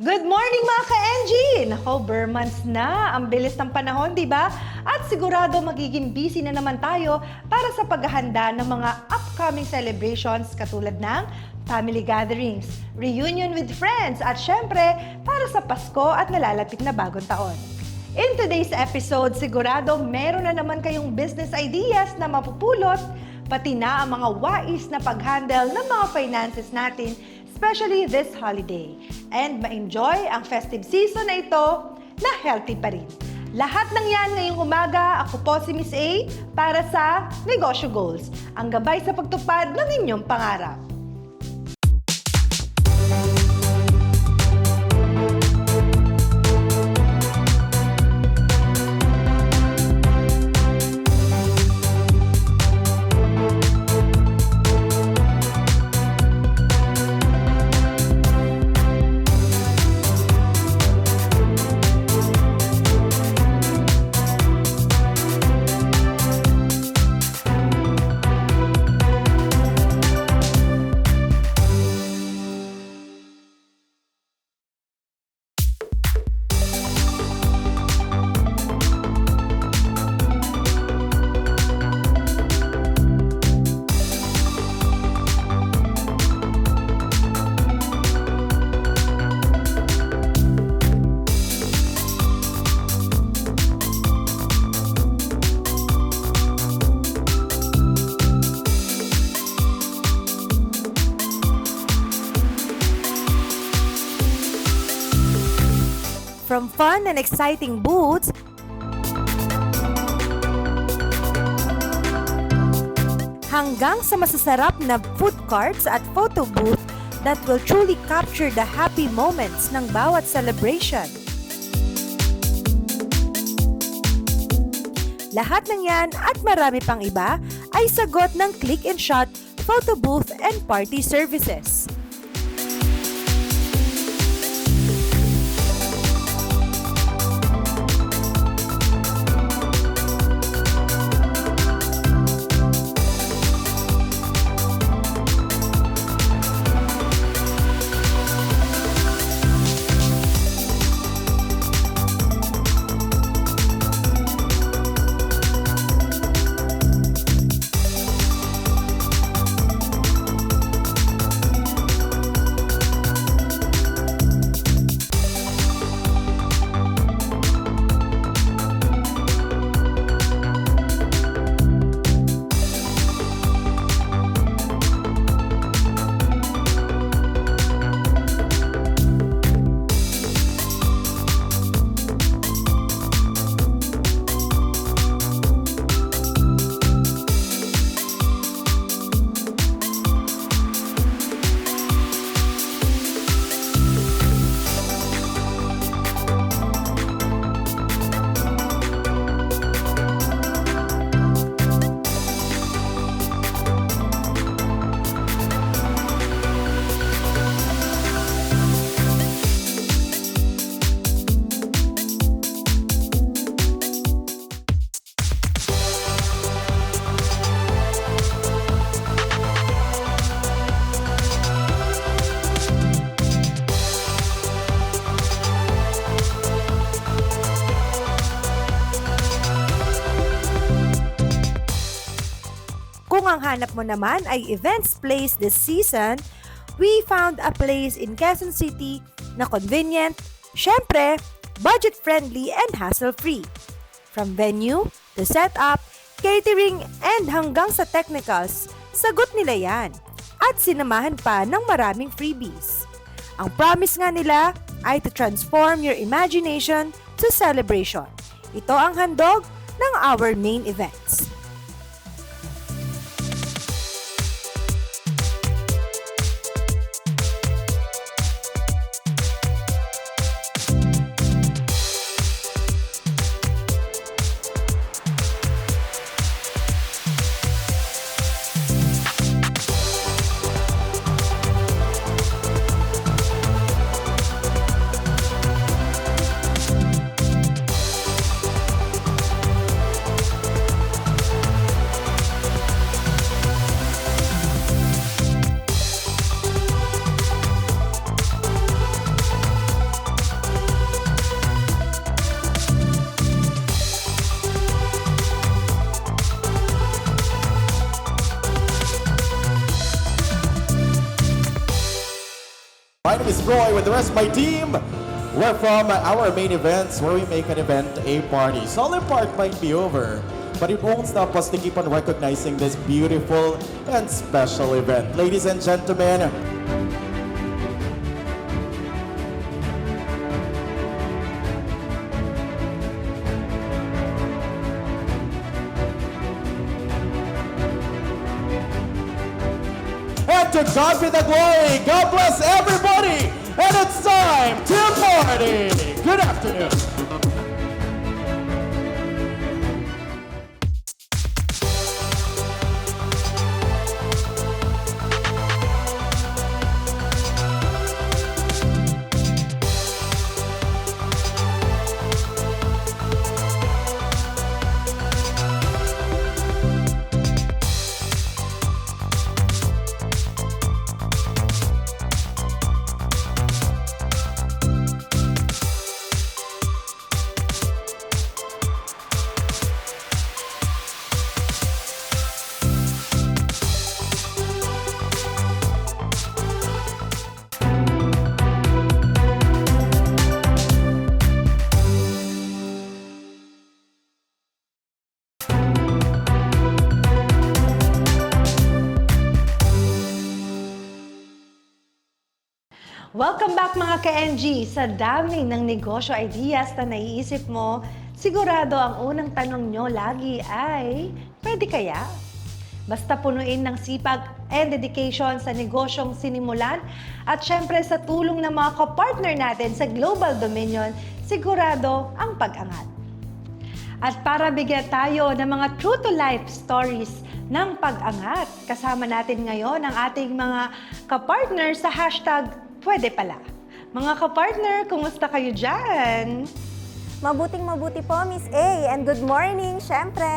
Good morning mga ka-Engie! Nako, bare months na. Ang bilis ng panahon, di ba? At sigurado magiging busy na naman tayo para sa paghahanda ng mga upcoming celebrations katulad ng family gatherings, reunion with friends, at syempre, para sa Pasko at nalalapit na bagong taon. In today's episode, sigurado meron na naman kayong business ideas na mapupulot, pati na ang mga wais na pag-handle ng mga finances natin, especially this holiday. And ma-enjoy ang festive season na ito na healthy pa rin. Lahat ng yan ngayong umaga, ako po si Miss A para sa Negosyo Goals, ang gabay sa pagtupad ng inyong pangarap. From fun and exciting booths, hanggang sa masasarap na food carts at photo booth that will truly capture the happy moments ng bawat celebration. Lahat ng yan at marami pang iba ay sagot ng Click and Shot photo booth and party services. Kung ang hanap mo naman ay events place this season, we found a place in Quezon City na convenient, syempre, budget-friendly and hassle-free. From venue to setup, catering, and hanggang sa technicals, sagot nila yan. At sinamahan pa ng maraming freebies. Ang promise nga nila ay to transform your imagination to celebration. Ito ang handog ng our main events. name is Roy with the rest of my team. We're from our main events where we make an event a party. Solemn part might be over, but it won't stop us to keep on recognizing this beautiful and special event. Ladies and gentlemen, and to God be the glory, God bless everybody, and it's time to party. Good afternoon. Welcome back mga ka-NG! Sa dami ng negosyo ideas na naiisip mo, sigurado ang unang tanong nyo lagi ay, pwede kaya? Basta punuin ng sipag and dedication sa negosyong sinimulan at syempre sa tulong ng mga kapartner natin sa Global Dominion, sigurado ang pag-angat. At para bigyan tayo ng mga true-to-life stories ng pag-angat, kasama natin ngayon ang ating mga kapartner sa hashtag Pwede Pala. Mga kapartner, kumusta kayo dyan? Mabuting-mabuti po, Miss A. And good morning, syempre.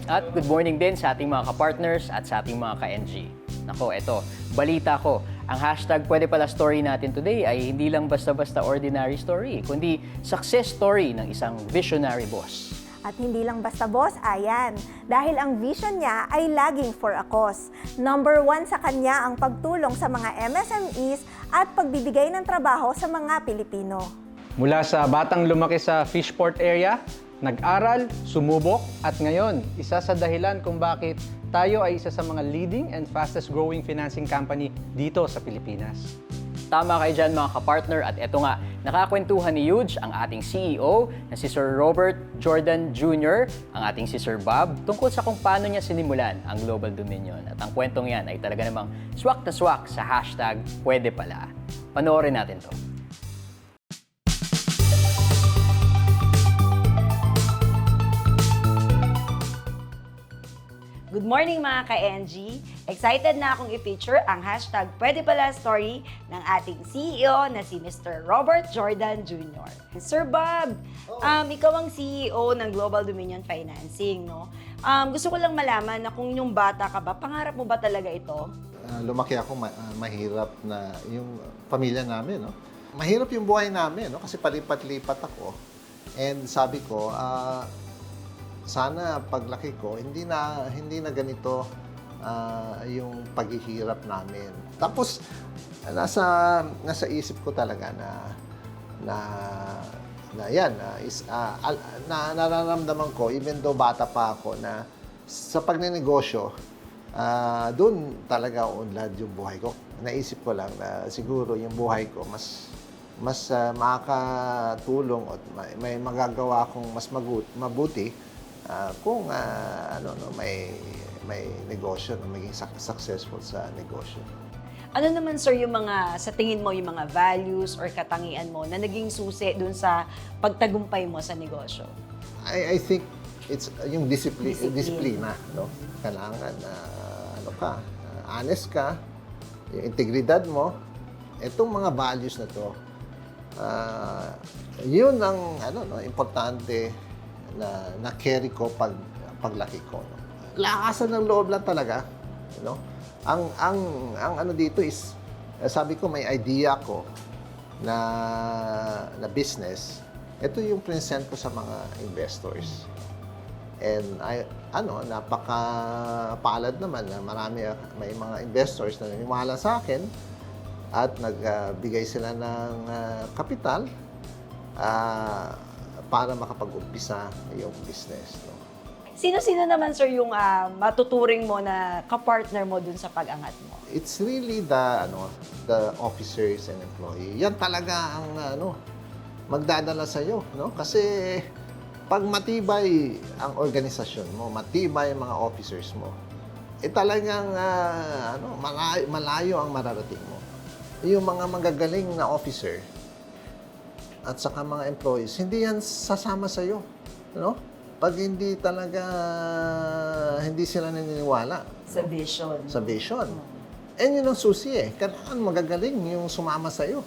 At good morning din sa ating mga kapartners at sa ating mga ka-NG. Nako, eto, balita ko. Ang hashtag Pwede Pala story natin today ay hindi lang basta-basta ordinary story, kundi success story ng isang visionary boss. At hindi lang basta boss, ayan. Dahil ang vision niya ay laging for a cause. Number 1 sa kanya ang pagtulong sa mga MSMEs at pagbibigay ng trabaho sa mga Pilipino. Mula sa batang lumaki sa Fishport area, nag-aral, sumubok, at ngayon, isa sa dahilan kung bakit tayo ay isa sa mga leading and fastest growing financing company dito sa Pilipinas. Tama kayo dyan mga kapartner at eto nga, nakakwentuhan ni Huge ang ating CEO na si Sir Robert Jordan Jr., ang ating si Sir Bob, tungkol sa kung paano niya sinimulan ang Global Dominion. At ang kwentong yan ay talaga namang swak na swak sa hashtag Pwede Pala. Panoorin natin to. Good morning mga ka-NG! Excited na akong i-feature ang hashtag Pwede Pala story ng ating CEO na si Mr. Robert Jordan Jr. Sir Bob, ikaw ang CEO ng Global Dominion Financing, no? Gusto ko lang malaman na kung yung bata ka ba, pangarap mo ba talaga ito? Lumaki ako mahirap na yung pamilya namin, no? Mahirap yung buhay namin, no? Kasi palipat-lipat ako. And sabi ko, sana paglaki ko, hindi na ganito yung paghihirap namin. Tapos, nasa isip ko talaga nararamdaman ko, even though bata pa ako, na sa pagnenegosyo, doon talaga unlad yung buhay ko. Naisip ko lang na siguro yung buhay ko mas makakatulong at may magagawa akong mas mabuti kung may negosyo, maging successful sa negosyo. Ano naman sir yung mga, sa tingin mo, yung mga values or katangian mo na naging susi dun sa pagtagumpay mo sa negosyo? I think it's yung disiplina, no? Kailangan honest ka, yung integridad mo, itong mga values na to, yun ang importante na carry ko paglaki ko, no? Lakasan ng loob lang talaga, no? Ang ano dito is, sabi ko may idea ko na business. Ito yung present ko sa mga investors. And napakapalad naman na may mga investors na naniwala sa akin at nagbigay sila ng kapital para makapag-umpisa yung business. No? Sino-sino naman, sir, yung matuturing mo na kapartner mo dun sa pag-angat mo? It's really the officers and employees. Yan talaga ang magdadala sa iyo, no? Kasi pag matibay ang organisasyon mo, matibay ang mga officers mo, talagang malayo ang mararating mo. Yung mga magagaling na officer at saka mga employees, hindi yan sasama sa iyo, no? Pag hindi sila naniniwala Sa vision. sa vision. And yun ang susi Kailangan magagaling yung sumama sa'yo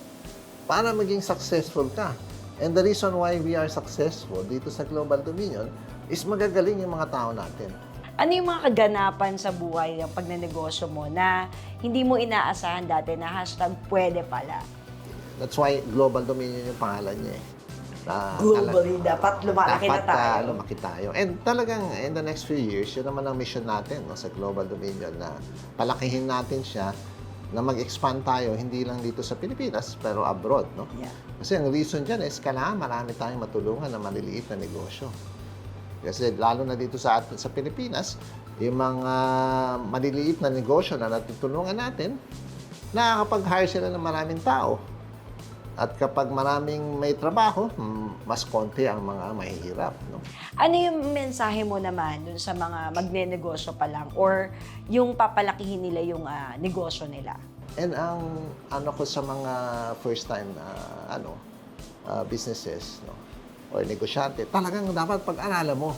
para maging successful ka. And the reason why we are successful dito sa Global Dominion is magagaling yung mga tao natin. Ano yung mga kaganapan sa buhay ng pagnenegosyo mo na hindi mo inaasahan dati na #pwede pala? That's why Global Dominion yung pangalan niya Globally, dapat lumalaki na tayo. Lumaki tayo. And talagang in the next few years, yun naman ang mission natin sa Global Dominion na palakihin natin siya na mag-expand tayo, hindi lang dito sa Pilipinas, pero abroad. No? Yeah. Kasi ang reason dyan is kailangan marami tayong matulungan na maliliit na negosyo. Kasi lalo na dito sa Pilipinas, yung mga maliliit na negosyo na natutulungan natin, nakakapag-hire sila ng maraming tao. At kapag maraming may trabaho, mas konti ang mga mahihirap. No? Ano yung mensahe mo naman dun sa mga magnenegosyo pa lang or yung papalakihin nila yung negosyo nila? And ang ko sa mga first time businesses, no, or negosyante, talagang dapat pag-aralan mo.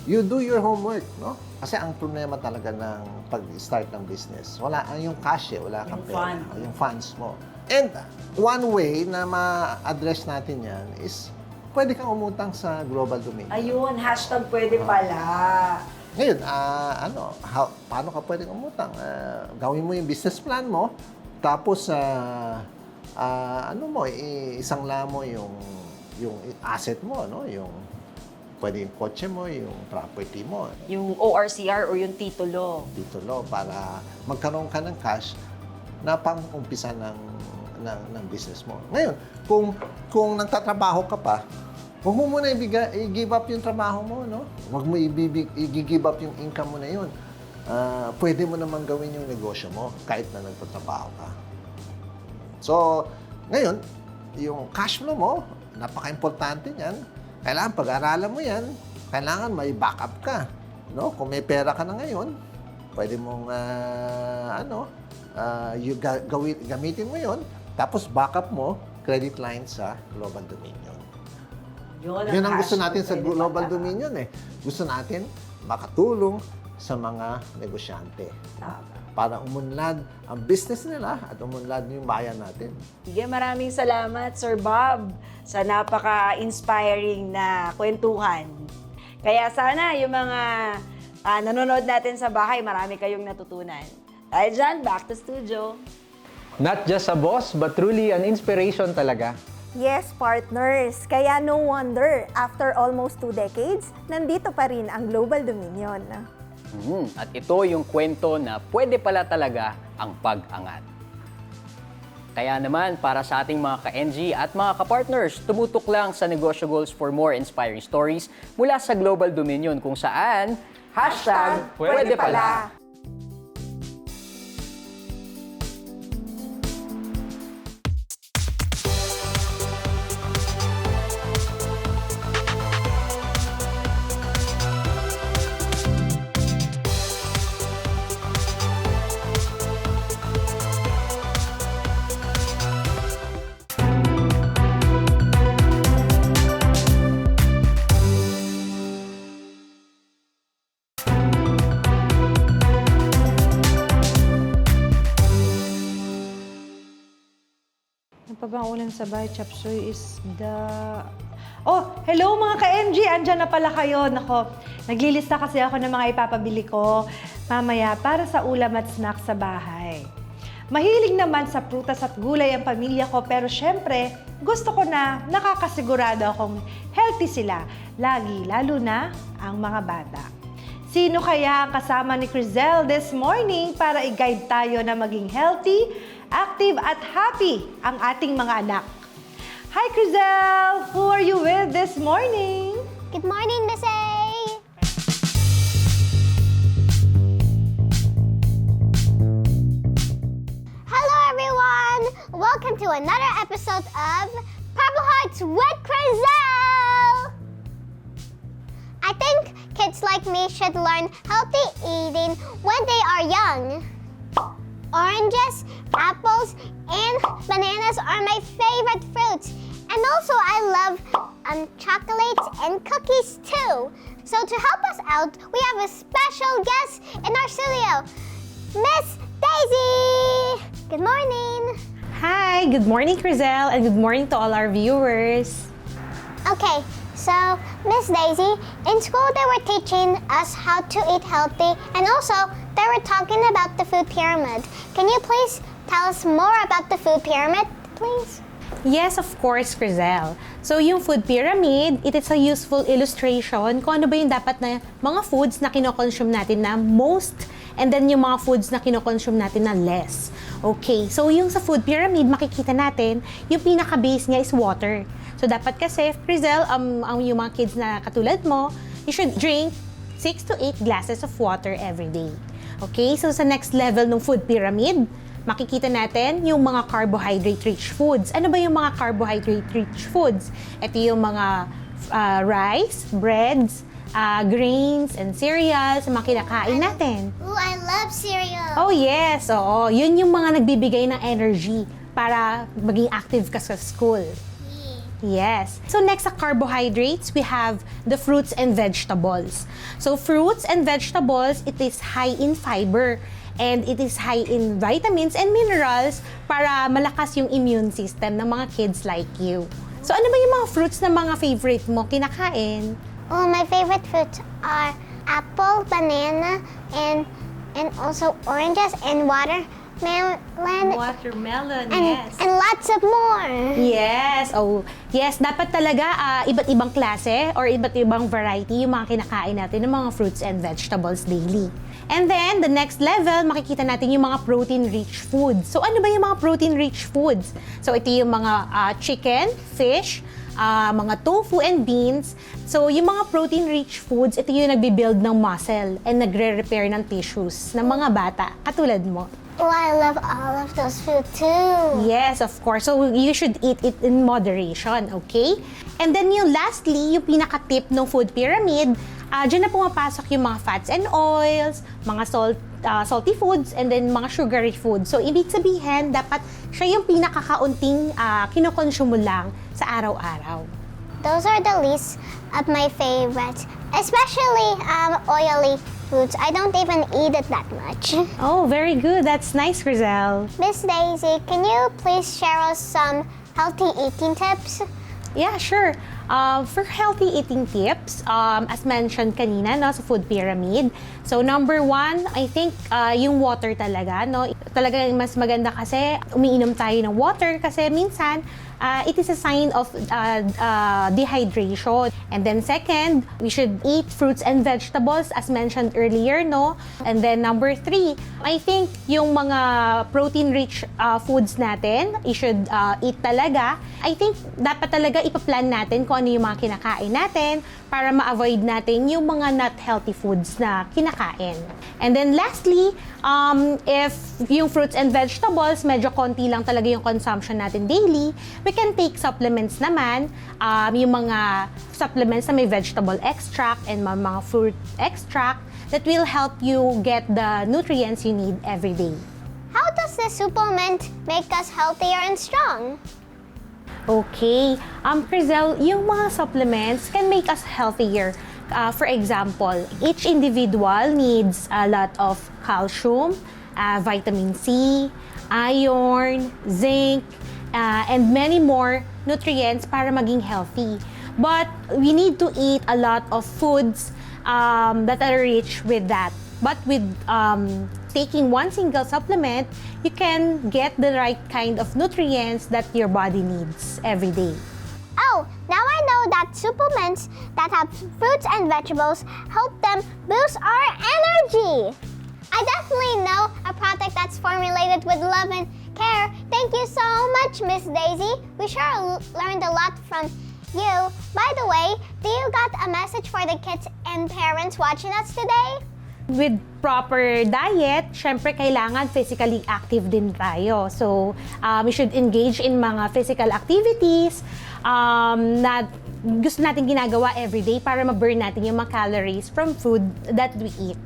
You do your homework, no? Kasi ang problema talaga ng pag-start ng business, wala yung cash wala kang pera, yung funds mo. And one way na ma-address natin yan is pwede kang umutang sa Global Dominion. Ayun, #pwede pala. Ngayon, paano ka pwedeng umutang? Gawin mo yung business plan mo, tapos isangla mo yung asset mo, no? Yung pwede yung kotse mo, yung property mo. Yung ORCR o yung titulo. Titulo para magkaroon ka ng cash na pang-umpisa ng business mo. Ngayon, kung nagtatrabaho ka pa, huwag mo muna i-give up yung trabaho mo, no? Huwag mo i-give up yung income mo na yun. Pwede mo naman gawin yung negosyo mo kahit na nagtatrabaho ka. So, ngayon, yung cash flow mo, napaka-importante niyan. Kailangan pag-aralan mo yan. Kailangan may backup ka. No? Kung may pera ka na ngayon, pwede mong gamitin mo yon. Tapos backup mo, credit line sa Global Dominion. Yun ang gusto natin sa Global Dominion Gusto natin makatulong sa mga negosyante. Para umunlad ang business nila at umunlad yung bayan natin. Sige, maraming salamat, Sir Bob, sa napaka-inspiring na kwentuhan. Kaya sana yung mga nanonood natin sa bahay, marami kayong natutunan. Dahil dyan, back to studio. Not just a boss, but truly an inspiration talaga. Yes, partners. Kaya no wonder, after almost 2 decades, nandito pa rin ang Global Dominion. At ito yung kwento na pwede pala talaga ang pag-angat. Kaya naman, para sa ating mga ka-NG at mga ka-partners, tumutok lang sa Negosyo Goals for more inspiring stories mula sa Global Dominion kung saan #pwede pala. Ang pabang sa bahay, chop suey is the... Oh, hello mga ka-MG! Andyan na pala kayo. Nako, naglilista kasi ako ng mga ipapabili ko mamaya para sa ulam at snack sa bahay. Mahilig naman sa prutas at gulay ang pamilya ko, pero syempre, gusto ko na nakakasigurado akong healthy sila. Lagi, lalo na ang mga bata. Sino kaya ang kasama ni Crizel this morning para i-guide tayo na maging healthy active at happy ang ating mga anak. Hi, Crizel! Who are you with this morning? Good morning, Miss A. Hello, everyone. Welcome to another episode of Purple Hearts with Crizel. I think kids like me should learn healthy eating when they are young. Oranges, apples, and bananas are my favorite fruits. And also, I love chocolates and cookies too. So to help us out, we have a special guest in our studio, Miss Daisy. Good morning. Hi, good morning, Crizel, and good morning to all our viewers. Okay, so Miss Daisy, in school they were teaching us how to eat healthy, and also they were talking about the food pyramid. Can you please tell us more about the food pyramid, please? Yes, of course, Crizel. So, yung food pyramid, it is a useful illustration kung ano ba yung dapat na mga foods na kinokonsume natin na most, and then yung mga foods na kinokonsume natin na less. Okay, so yung sa food pyramid, makikita natin, yung pinaka-base niya is water. So, dapat kasi, Crizel, yung mga kids na katulad mo, you should drink 6 to 8 glasses of water every day. Okay, so sa next level ng food pyramid, makikita natin yung mga carbohydrate-rich foods. Ano ba yung mga carbohydrate-rich foods? Ito yung mga rice, breads, grains, and cereals, mga kinakain natin. Ooh, I love cereal. Oh yes, oo. Yun yung mga nagbibigay ng energy para maging active ka sa school. Yes. So next sa carbohydrates, we have the fruits and vegetables. So fruits and vegetables, it is high in fiber and it is high in vitamins and minerals para malakas yung immune system ng mga kids like you. So ano ba yung mga fruits na mga favorite mo kinakain? Oh, my favorite fruits are apple, banana, and also oranges and watermelon. Watermelon, And lots of more. Yes, oh, yes, dapat talaga iba't ibang klase or iba't ibang variety yung mga kinakain natin ng mga fruits and vegetables daily. And then, the next level, makikita natin yung mga protein-rich foods. So, ano ba yung mga protein-rich foods? So, ito yung mga chicken, fish, mga tofu and beans. So, yung mga protein-rich foods, ito yung nagbi-build ng muscle and nagre-repair ng tissues ng mga bata, katulad mo. Oh, I love all of those food too. Yes, of course. So, you should eat it in moderation, okay? And then yung lastly, yung pinaka-tip ng food pyramid, dyan na pumapasok yung mga fats and oils, mga salty foods, and then mga sugary foods. So, ibig sabihin, dapat siya yung pinakakaunting kinokonsume mo lang sa araw-araw. Those are the least of my favorites, especially oily foods. I don't even eat it that much. Oh, very good. That's nice, Crizel. Miss Daisy, can you please share us some healthy eating tips? Yeah, sure. For healthy eating tips, as mentioned kanina, no, sa food pyramid. So, number 1, I think yung water talaga, no? Talaga mas maganda kasi umiinom tayo ng water kasi minsan it is a sign of dehydration. And then second, we should eat fruits and vegetables as mentioned earlier, no? And then number 3, I think yung mga protein-rich foods natin, you should eat talaga. I think dapat talaga ipaplan natin kung ano yung mga kinakain natin para ma-avoid natin yung mga not healthy foods na kinakain. And then lastly, if yung fruits and vegetables, medyo konti lang talaga yung consumption natin daily, we can take supplements naman, yung mga supplements na may vegetable extract and mga fruit extract that will help you get the nutrients you need every day. How does this supplement make us healthier and strong? Okay. Crizel, yung mga supplements can make us healthier. For example, each individual needs a lot of calcium, vitamin C, iron, zinc, and many more nutrients para maging healthy. But we need to eat a lot of foods that are rich with that. But with taking one single supplement, you can get the right kind of nutrients that your body needs every day. Oh, now I know that supplements that have fruits and vegetables help them boost our energy. I definitely know a product that's formulated with love and care. Thank you so much, Miss Daisy. We sure learned a lot from you. By the way, do you got a message for the kids and parents watching us today? With proper diet, syempre kailangan physically active din tayo. So, we should engage in mga physical activities na gusto natin ginagawa everyday para ma-burn natin yung mga calories from food that we eat.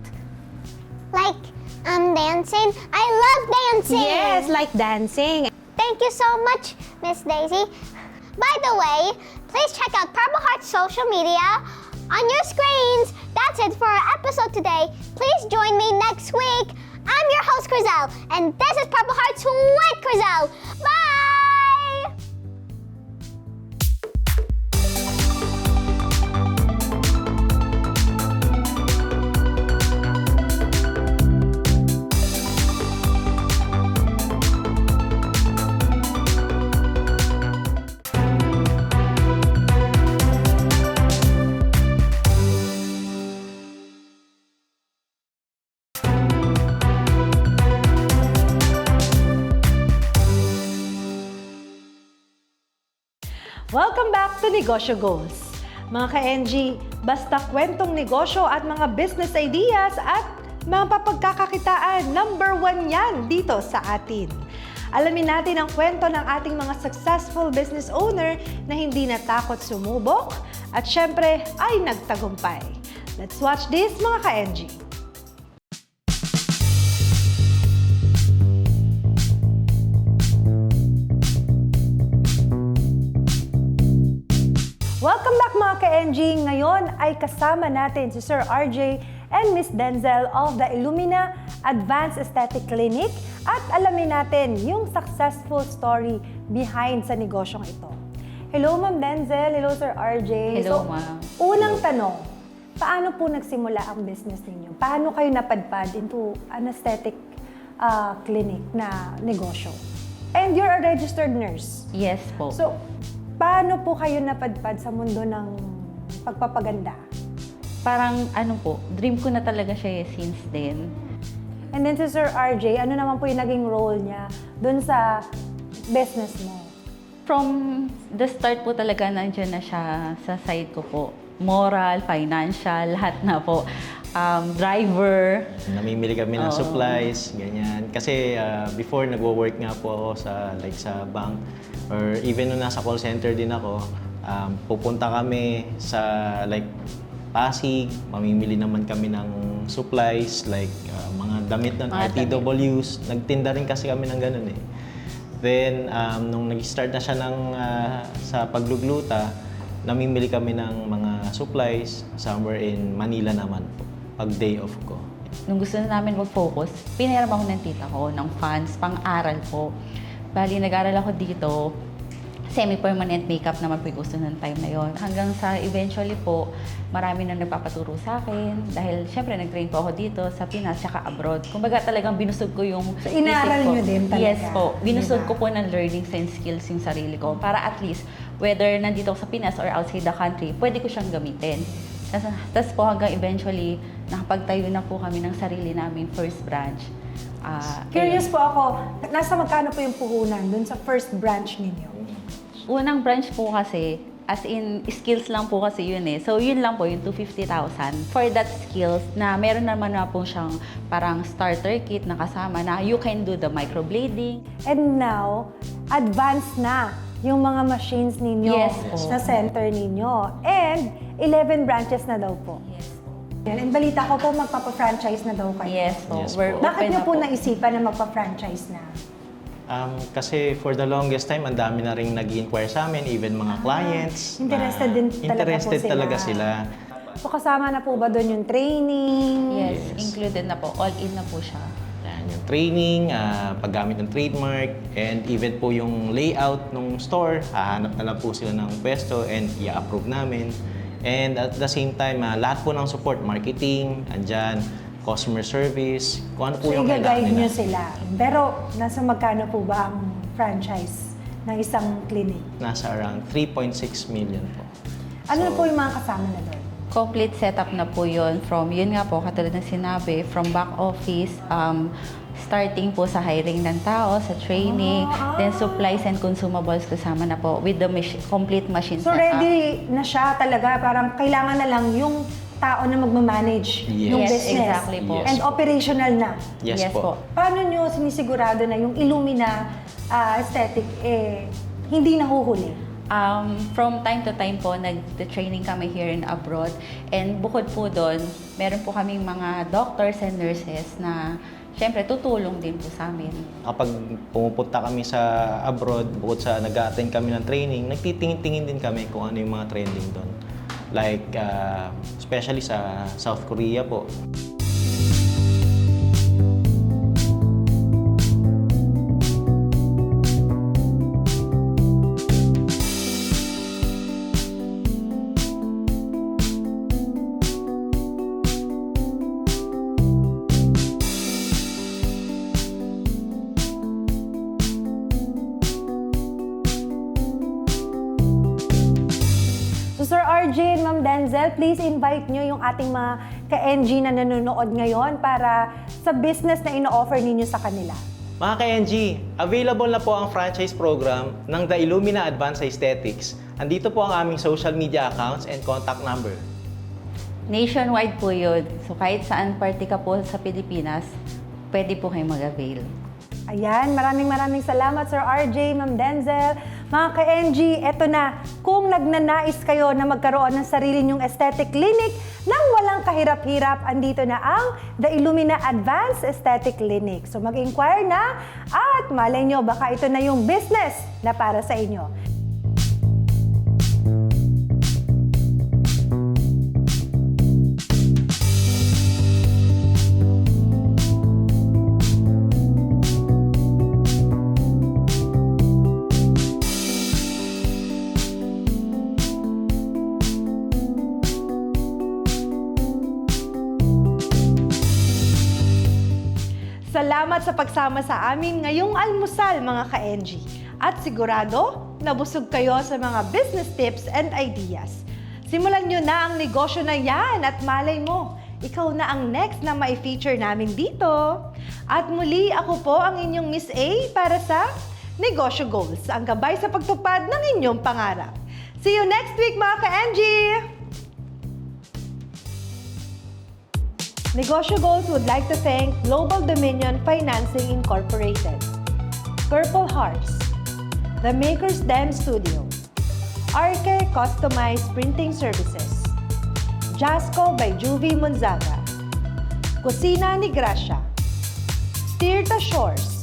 Like, dancing? I love dancing! Yes, like dancing. Thank you so much, Miss Daisy. By the way, please check out Purple Heart's social media on your screens. That's it for our episode today. Please join me next week. I'm your host, Crizel, and this is Purple Heart's with Crizel. Bye! Welcome back to Negosyo Goals. Mga ka-NG, basta kwentong negosyo at mga business ideas at mga papagkakakitaan, number 1 yan dito sa atin. Alamin natin ang kwento ng ating mga successful business owner na hindi natakot sumubok at syempre ay nagtagumpay. Let's watch this, mga ka-NG. Welcome back, mga ka-NG! Ngayon ay kasama natin si Sir RJ and Miss Denzel of the Illumina Advanced Aesthetic Clinic at alamin natin yung successful story behind sa negosyong ito. Hello, Ma'am Denzel. Hello, Sir RJ. Hello, ma'am. Unang tanong, paano po nagsimula ang business ninyo? Paano kayo napadpad into an aesthetic clinic na negosyo? And you're a registered nurse. Yes po. So, paano po kayo napadpad sa mundo ng pagpapaganda? Parang ano po, dream ko na talaga siya since then. And then si Sir RJ, ano naman po yung naging role niya dun sa business mo? From the start po talaga nandiyan na siya sa side ko po. Moral, financial, lahat na po. Driver. Namimili kami ng supplies, ganyan. Kasi before nagwo-work nga po ako sa bank or even nung nasa call center din ako, pupunta kami sa Pasig, mamimili naman kami ng supplies like mga damit ng RTWs. Nagtinda rin kasi kami ng ganun eh. Then nung nag-start na siya sa paglugluta, namimili kami ng mga supplies somewhere in Manila naman po. Pag day off ko. Nung gusto na namin mag-focus, pinahiram ako ng tita ko, ng funds, pang-aral po. Bali, nag-aral ako dito, semi-permanent makeup naman po yung gusto ng time na yon. Hanggang sa eventually po, marami na nagpapaturo sa akin. Dahil syempre, nag-train po ako dito sa Pinas, tsaka abroad. Kumbaga talagang binusog ko yung So, inaral isip ko. nyo din talaga? Yes po. Binusog Diba? ko po ng learnings and skills yung sarili ko. Para at least, whether nandito ako sa Pinas or outside the country, pwede ko siyang gamitin. Tapos po hanggang eventually, nakapagtayo na po kami ng sarili namin first branch. Curious po ako, nasa magkano po yung puhunan dun sa first branch ninyo? Unang branch po kasi, as in, skills lang po kasi yun eh. So, yun lang po, yung 250,000. For that skills, na meron naman na po siyang parang starter kit na kasama na you can do the microblading. And now, advanced na yung mga machines ninyo Yes po. sa center ninyo. And 11 branches na daw po. Yes po. Yan. And balita ko po, magpapa-franchise na daw kayo. Yes po. Yes We're po. Bakit open niyo na po naisipan na magpa-franchise na? Kasi for the longest time, ang dami na rin nag-inquire sa amin, even mga clients. Interested din talaga interested po sila. talaga sila. So kasama na po ba doon yung training? Yes, Yes. included na po. All in na po siya. Yan, yung training, paggamit ng trademark, and even po yung layout ng store, hahanap na lang po sila ng pwesto and i-approve namin. And at the same time, lahat po ng support, marketing, andyan, customer service, kung ano po So yung i-guide kailangan niyo nila. sila. Pero nasa magkano po ba ang franchise ng isang clinic? Nasa around 3.6 million po. Ano na So, po yung mga kasama na doon? complete setup na po yun from, yun nga po, katulad ng sinabi, from back office, starting po sa hiring ng tao, sa training, then supplies and consumables kasama na po with the complete machine So setup. ready na siya talaga, parang kailangan na lang yung tao na magmamanage Yes. ng Yes, business. exactly po. Yes And po. operational na. Yes po. Paano nyo sinisigurado na yung Illumina aesthetic hindi nahuhuli? From time to time po, nag-training kami here and abroad. And bukod po doon, meron po kaming mga doctors and nurses na syempre tutulong din po sa amin. Kapag pumupunta kami sa abroad, bukod sa nag-a-attend kami ng training, nagtitingin-tingin din kami kung ano yung mga trending doon. Like, especially sa South Korea po. So Sir RJ and Ma'am Denzel, please invite nyo yung ating mga ka-NG na nanonood ngayon para sa business na ino-offer ninyo sa kanila. Mga ka-NG, available na po ang franchise program ng The Illumina Advanced Aesthetics. Andito po ang aming social media accounts and contact number. Nationwide po yun. So kahit saan party ka po sa Pilipinas, pwede po kayo mag-avail. Ayan, maraming salamat Sir RJ, Ma'am Denzel. Mga ka-NG, eto na, kung nagnanais kayo na magkaroon ng sarili nyong aesthetic clinic nang walang kahirap-hirap, andito na ang The Illumina Advanced Aesthetic Clinic. So mag-inquire na at malay nyo, baka ito na yung business na para sa inyo. Salamat sa pagsama sa amin ngayong almusal, mga ka-NG. At sigurado, nabusog kayo sa mga business tips and ideas. Simulan nyo na ang negosyo na yan at malay mo, ikaw na ang next na mai-feature namin dito. At muli, ako po ang inyong Miss A para sa Negosyo Goals, ang gabay sa pagtupad ng inyong pangarap. See you next week, mga ka-NG! Negosyo Goals would like to thank Global Dominion Financing Incorporated, Purple Hearts, The Maker's Den Studio, Arke Customized Printing Services, Jasco by Juvie Monzaga, Cocina ni Gracia, Tirta Shores,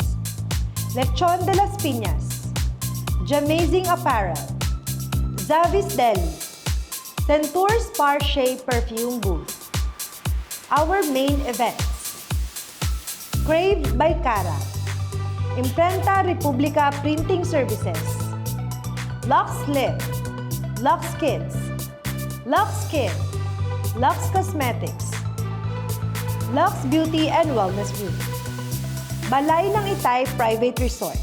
Lechon de las Piñas, Jamazing Apparel, Zavis Deli, Centur's Par Shea Perfume Booth, our main events: Crave by Cara, Imprenta Republica Printing Services, Lux Lip, Lux Kids, Lux Skin, Lux Cosmetics, Lux Beauty and Wellness Group, Balay ng Itay Private Resort,